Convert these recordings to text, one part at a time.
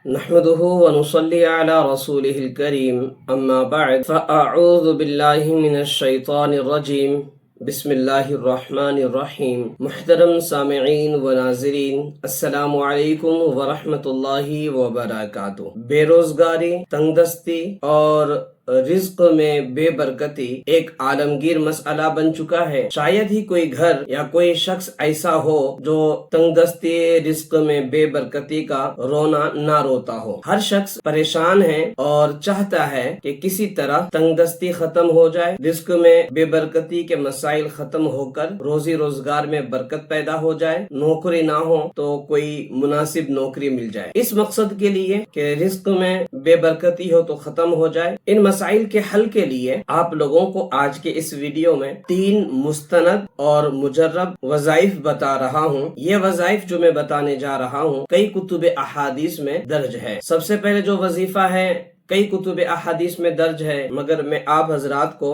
نحمده ونصلي على رسوله الكريم اما بعد فاعوذ بالله من الشیطان الرجیم بسم اللہ الرحمن الرحیم۔ محترم سامعین و ناظرین، السلام علیکم ورحمۃ اللہ وبرکاتہ۔ بے روزگاری، تنگ دستی اور رزق میں بے برکتی ایک عالمگیر مسئلہ بن چکا ہے۔ شاید ہی کوئی گھر یا کوئی شخص ایسا ہو جو تنگ دستی، رزق میں بے برکتی کا رونا نہ روتا ہو۔ ہر شخص پریشان ہے اور چاہتا ہے کہ کسی طرح تنگ دستی ختم ہو جائے، رزق میں بے برکتی کے مسائل ختم ہو کر روزی روزگار میں برکت پیدا ہو جائے، نوکری نہ ہو تو کوئی مناسب نوکری مل جائے۔ اس مقصد کے لیے کہ رزق میں بے برکتی ہو تو ختم ہو جائے، ان مسائل کے حل کے لیے آپ لوگوں کو آج کے اس ویڈیو میں 3 مستند اور مجرب وظائف بتا رہا ہوں۔ یہ وظائف جو میں بتانے جا رہا ہوں کئی کتب احادیث میں درج ہے۔ سب سے پہلے جو وظیفہ ہے کئی کتب احادیث میں درج ہے، مگر میں آپ حضرات کو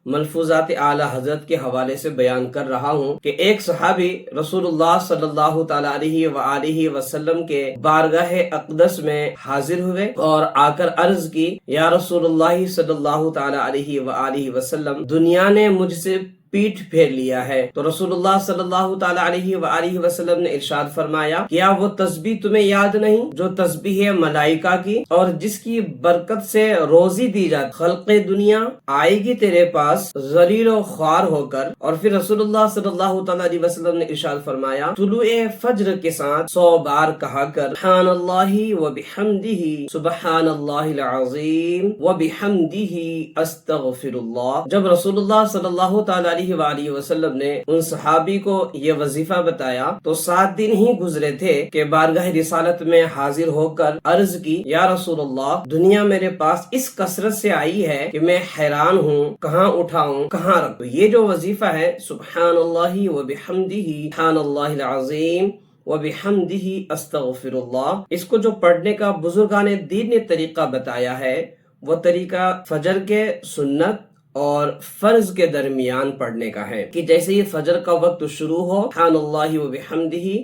ملفوظات اعلی حضرت کے حوالے سے بیان کر رہا ہوں کہ ایک صحابی رسول اللہ صلی اللہ تعالی علیہ وآلہ وسلم کے بارگاہ اقدس میں حاضر ہوئے اور آ کر عرض کی، یا رسول اللہ صلی اللہ تعالی علیہ وآلہ وسلم، دنیا نے مجھ سے پیٹھ پھیر لیا ہے۔ تو رسول اللہ صلی اللہ تعالی علیہ وآلہ وسلم نے ارشاد فرمایا، کیا وہ تسبیح تمہیں یاد نہیں جو تسبیح ہے ملائکہ کی اور جس کی برکت سے روزی دی جاتی؟ خلق دنیا آئے گی تیرے پاس ذلیل و خوار ہو کر۔ اور پھر رسول اللہ صلی اللہ تعالی علیہ وسلم نے ارشاد فرمایا، طلوع فجر کے ساتھ 100 بار کہا کر سبحان اللہ وبحمدہ، سبحان اللہ العظیم وبحمدہ، استغفر اللہ۔ جب رسول اللہ صلی اللہ تعالی علیہ وآلہ وسلم نے ان صحابی کو یہ وظیفہ بتایا تو 7 دن ہی گزرے تھے کہ بارگاہ رسالت میں حاضر ہو کر عرض کی، یا رسول اللہ، دنیا میرے پاس اس کثرت سے آئی ہے کہ میں حیران ہوں، کہاں اٹھاؤں، کہاں رکھوں۔ یہ جو وظیفہ ہے سبحان اللہ وبحمدہ، سبحان اللہ العظیم وبحمدہ، استغفر اللہ، اس کو جو پڑھنے کا بزرگان دین نے طریقہ بتایا ہے وہ طریقہ فجر کے سنت اور فرض کے درمیان پڑھنے کا ہے، کہ جیسے ہی فجر کا وقت شروع ہو، سبحان اللہ وبحمدہ،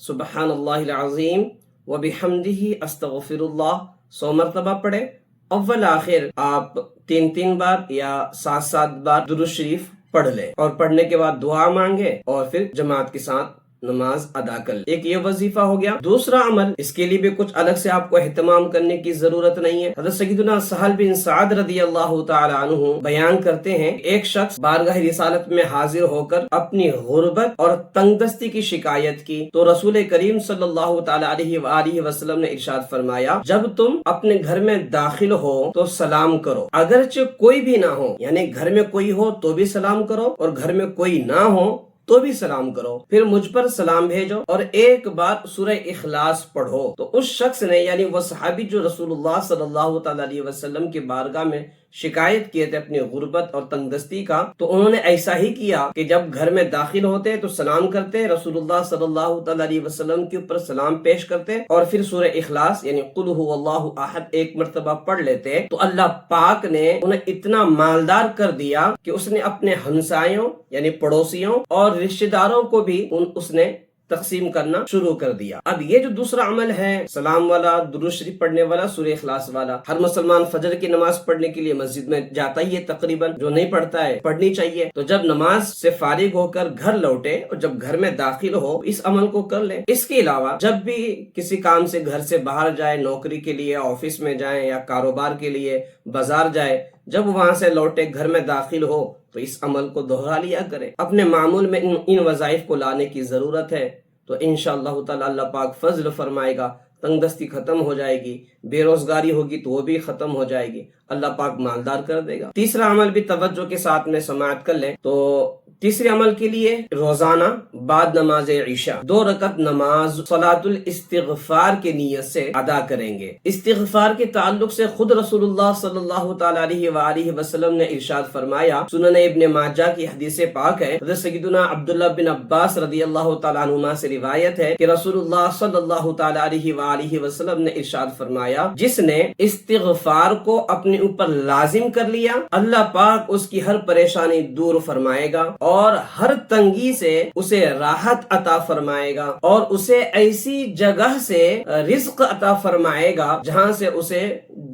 سبحان اللہ العظیم وبحمدہ، استغفر اللہ 100 مرتبہ پڑھے۔ اول آخر آپ 3 بار یا 7 بار درود شریف پڑھ لیں اور پڑھنے کے بعد دعا مانگے اور پھر جماعت کے ساتھ نماز ادا کر لیں۔ ایک یہ وظیفہ ہو گیا۔ دوسرا عمل، اس کے لیے بھی کچھ الگ سے آپ کو اہتمام کرنے کی ضرورت نہیں ہے۔ حضرت سیدنا سہل بن سعد رضی اللہ تعالی عنہ بیان کرتے ہیں، ایک شخص بارگاہ رسالت میں حاضر ہو کر اپنی غربت اور تنگ دستی کی شکایت کی تو رسول کریم صلی اللہ تعالی علیہ وآلہ وسلم نے ارشاد فرمایا، جب تم اپنے گھر میں داخل ہو تو سلام کرو، اگرچہ کوئی بھی نہ ہو، یعنی گھر میں کوئی ہو تو بھی سلام کرو اور گھر میں کوئی نہ ہو تو بھی سلام کرو، پھر مجھ پر سلام بھیجو اور ایک بار سورہ اخلاص پڑھو۔ تو اس شخص نے، یعنی وہ صحابی جو رسول اللہ صلی اللہ تعالی علیہ وسلم کی بارگاہ میں شکایت کیے تھے اپنی غربت اور تنگ دستی کا، تو انہوں نے ایسا ہی کیا کہ جب گھر میں داخل ہوتے تو سلام کرتے، رسول اللہ صلی اللہ تعالی علیہ وسلم کے اوپر سلام پیش کرتے اور پھر سورہ اخلاص یعنی قل هو اللہ احد 1 مرتبہ پڑھ لیتے۔ تو اللہ پاک نے انہیں اتنا مالدار کر دیا کہ اس نے اپنے ہمسایوں یعنی پڑوسیوں اور رشتہ داروں کو بھی اس نے تقسیم کرنا شروع کر دیا۔ اب یہ جو دوسرا عمل ہے سلام والا، درود شریف پڑھنے والا، سورہ اخلاص والا، ہر مسلمان فجر کی نماز پڑھنے کے لیے مسجد میں جاتا ہی ہے تقریباً، جو نہیں پڑھتا ہے پڑھنی چاہیے۔ تو جب نماز سے فارغ ہو کر گھر لوٹے اور جب گھر میں داخل ہو اس عمل کو کر لیں۔ اس کے علاوہ جب بھی کسی کام سے گھر سے باہر جائے، نوکری کے لیے آفس میں جائیں یا کاروبار کے لیے بازار جائے، جب وہاں سے لوٹے گھر میں داخل ہو تو اس عمل کو دہرا لیا کرے۔ اپنے معمول میں ان وظائف کو لانے کی ضرورت ہے تو انشاءاللہ تعالی اللہ پاک فضل فرمائے گا، تنگ دستی ختم ہو جائے گی، بے روزگاری ہوگی تو وہ بھی ختم ہو جائے گی، اللہ پاک مالدار کر دے گا۔ تیسرا عمل بھی توجہ کے ساتھ میں سماعت کر لیں تو تیسرے عمل کے لیے روزانہ بعد نماز عشاء 2 رکعت نماز صلاۃ الاستغفار کی نیت سے ادا کریں گے۔ استغفار کے تعلق سے خود رسول اللہ صلی اللہ تعالی علیہ وآلہ وسلم نے ارشاد فرمایا، سنن ابن ماجہ کی حدیث پاک ہے، حضرت سیدنا عبداللہ بن عباس رضی اللہ تعالی عنہما سے روایت ہے کہ رسول اللہ صلی اللہ تعالی علیہ وآلہ وسلم نے ارشاد فرمایا، جس نے استغفار کو اپنے اوپر لازم کر لیا اللہ پاک اس کی ہر پریشانی دور فرمائے گا اور ہر تنگی سے اسے راحت عطا فرمائے گا اور اسے ایسی جگہ سے رزق عطا فرمائے گا جہاں سے اسے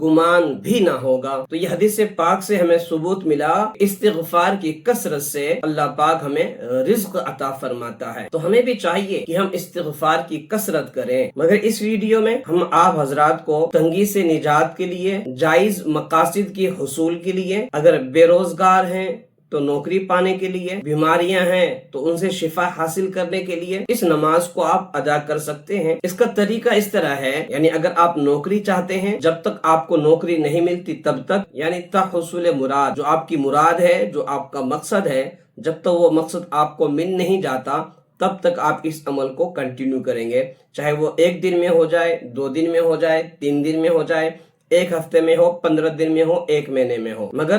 گمان بھی نہ ہوگا۔ تو یہ حدیث پاک سے ہمیں ثبوت ملا استغفار کی کثرت سے اللہ پاک ہمیں رزق عطا فرماتا ہے۔ تو ہمیں بھی چاہیے کہ ہم استغفار کی کثرت کریں، مگر اس ویڈیو میں ہم آپ حضرات کو تنگی سے نجات کے لیے، جائز مقاصد کی حصول کے لیے، اگر بے روزگار ہیں تو نوکری پانے کے لیے، بیماریاں ہیں تو ان سے شفا حاصل کرنے کے لیے اس نماز کو آپ ادا کر سکتے ہیں۔ اس کا طریقہ اس طرح ہے، یعنی اگر آپ نوکری چاہتے ہیں، جب تک آپ کو نوکری نہیں ملتی تب تک، یعنی تحصل مراد، جو آپ کی مراد ہے، جو آپ کا مقصد ہے، جب تک وہ مقصد آپ کو مل نہیں جاتا تب تک آپ اس عمل کو کنٹینیو کریں گے، چاہے وہ 1 دن میں ہو جائے، 2 دن میں ہو جائے، 3 دن میں ہو جائے، 1 ہفتے میں ہو، 15 دن میں ہو، 1 مہینے میں ہو، مگر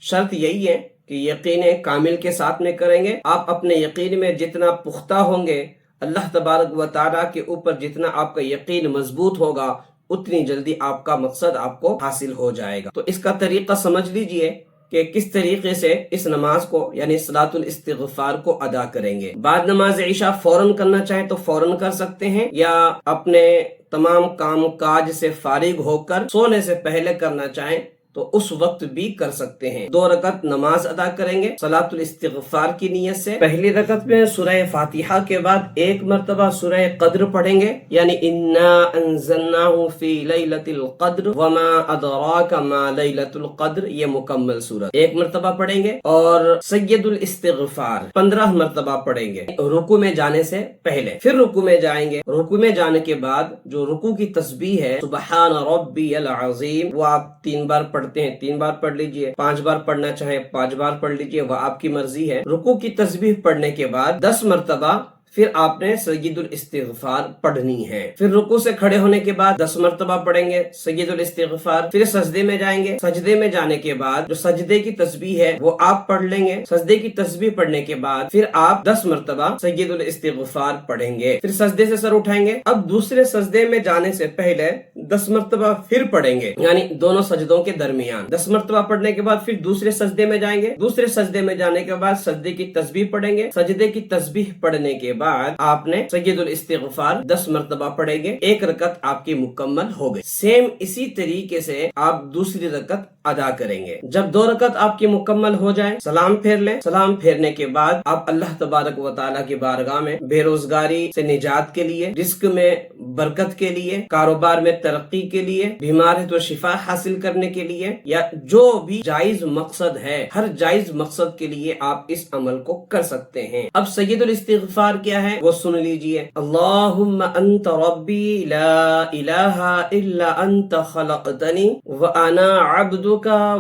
شرط یہی ہے کہ یقین کامل کے ساتھ میں کریں گے۔ آپ اپنے یقین میں جتنا پختہ ہوں گے، اللہ تبارک و تعالیٰ کے اوپر جتنا آپ کا یقین مضبوط ہوگا، اتنی جلدی آپ کا مقصد آپ کو حاصل ہو جائے گا۔ تو اس کا طریقہ سمجھ لیجئے کہ کس طریقے سے اس نماز کو یعنی صلاۃ الاستغفار کو ادا کریں گے۔ بعد نماز عشاء فوراً کرنا چاہیں تو فوراً کر سکتے ہیں، یا اپنے تمام کام کاج سے فارغ ہو کر سونے سے پہلے کرنا چاہیں تو اس وقت بھی کر سکتے ہیں۔ 2 رکعت نماز ادا کریں گے صلاۃ الاستغفار کی نیت سے۔ پہلی رکعت میں سورہ فاتحہ کے بعد 1 مرتبہ سورہ قدر پڑھیں گے، یعنی انا انزلناہ فی لیلۃ القدر وما ادراک ما لیلۃ القدر، یہ مکمل سورت 1 مرتبہ پڑھیں گے، اور سید الاستغفار 15 مرتبہ پڑھیں گے رکوع میں جانے سے پہلے۔ پھر رکوع میں جائیں گے، رکوع میں جانے کے بعد جو رکوع کی تسبیح ہے سبحان ربی العظیم، وہ آپ 3 بار پڑھتے ہیں، 3 بار پڑھ لیجئے، 5 بار پڑھنا چاہیں 5 بار پڑھ لیجئے، وہ آپ کی مرضی ہے۔ رکوع کی تسبیح پڑھنے کے بعد 10 مرتبہ پھر آپ نے سید الاستغفار پڑھنی ہے۔ پھر رکوع سے کھڑے ہونے کے بعد 10 مرتبہ پڑھیں گے سید الاستغفار۔ پھر سجدے میں جائیں گے، سجدے میں جانے کے بعد جو سجدے کی تسبیح ہے وہ آپ پڑھ لیں گے۔ سجدے کی تسبیح پڑھنے کے بعد پھر آپ 10 مرتبہ سید الاستغفار پڑھیں گے۔ پھر سجدے سے سر اٹھائیں گے، اب دوسرے سجدے میں جانے سے پہلے 10 مرتبہ پھر پڑھیں گے، یعنی دونوں سجدوں کے درمیان 10 مرتبہ پڑھنے کے بعد پھر دوسرے سجدے میں جائیں گے۔ دوسرے سجدے میں جانے کے بعد سجدے کی تسبیح پڑھیں گے۔ سجدے کی تسبیح پڑھنے کے بعد آپ نے سید الاستغفار 10 مرتبہ پڑھیں گے، 1 رکعت آپ کی مکمل ہو گئی۔ سیم اسی طریقے سے آپ دوسری رکعت ادا کریں گے۔ جب 2 رکعت آپ کی مکمل ہو جائیں، سلام پھیر لیں۔ سلام پھیرنے کے بعد آپ اللہ تبارک و تعالیٰ کی بارگاہ میں بے روزگاری سے نجات کے لیے، رزق میں برکت کے لیے، کاروبار میں ترقی کے لیے، بیمار ہے تو شفا حاصل کرنے کے لیے، یا جو بھی جائز مقصد ہے، ہر جائز مقصد کے لیے آپ اس عمل کو کر سکتے ہیں۔ اب سید الاستغفار کیا ہے وہ سن لیجئے۔ اللہم انت ربی لا الہ الا انت خلقتنی وانا عبدک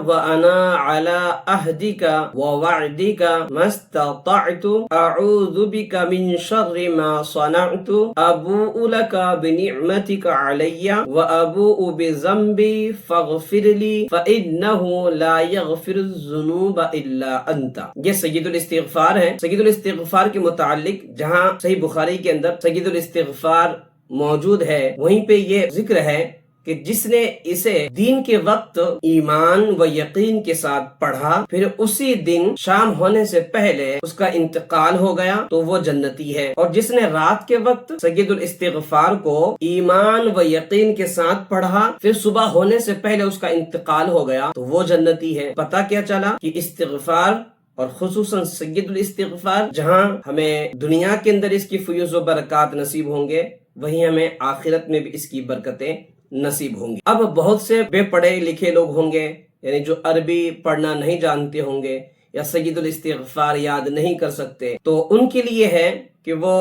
وانا علی عہدک ووعدک ما استطعت اعوذ بک من شر ما صنعت ابوء لک بنعمتک علی وابوء بذنبی فاغفر لی فانہ لا یغفر الذنوب الا انت۔ یہ سید الاستغفار ہے۔ سید الاستغفار کے متعلق جہاں صحیح بخاری کے اندر سید الاستغفار موجود ہے، وہیں پہ یہ ذکر ہے کہ جس نے اسے دین کے وقت ایمان و یقین کے ساتھ پڑھا، پھر اسی دن شام ہونے سے پہلے اس کا انتقال ہو گیا تو وہ جنتی ہے، اور جس نے رات کے وقت سید الاستغفار کو ایمان و یقین کے ساتھ پڑھا، پھر صبح ہونے سے پہلے اس کا انتقال ہو گیا تو وہ جنتی ہے۔ پتہ کیا چلا کہ استغفار اور خصوصاً سید الاستغفار جہاں ہمیں دنیا کے اندر اس کی فیوز و برکات نصیب ہوں گے، وہیں ہمیں آخرت میں بھی اس کی برکتیں نصیب ہوں گی۔ اب بہت سے بے پڑھے لکھے لوگ ہوں گے، یعنی جو عربی پڑھنا نہیں جانتے ہوں گے یا سید الاستغفار یاد نہیں کر سکتے، تو ان کے لیے ہے کہ وہ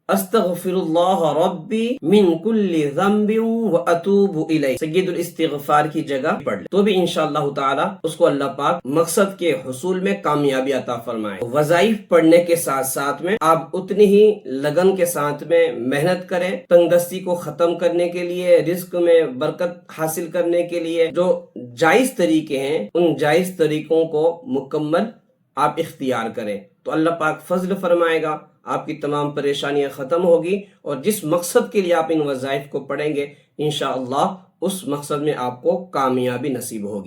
استغفر اللہ ربی من کل ذنب واتوب الیہ سید الاستغفار کی جگہ پڑھ لے، تو بھی انشاءاللہ تعالی اس کو اللہ پاک مقصد کے حصول میں کامیابی عطا فرمائے۔ وظائف پڑھنے کے ساتھ ساتھ میں آپ اتنی ہی لگن کے ساتھ میں محنت کریں، تنگ دستی کو ختم کرنے کے لیے، رزق میں برکت حاصل کرنے کے لیے جو جائز طریقے ہیں ان جائز طریقوں کو مکمل آپ اختیار کریں تو اللہ پاک فضل فرمائے گا، آپ کی تمام پریشانیاں ختم ہوگی، اور جس مقصد کے لیے آپ ان وظائف کو پڑھیں گے انشاءاللہ اس مقصد میں آپ کو کامیابی نصیب ہوگی۔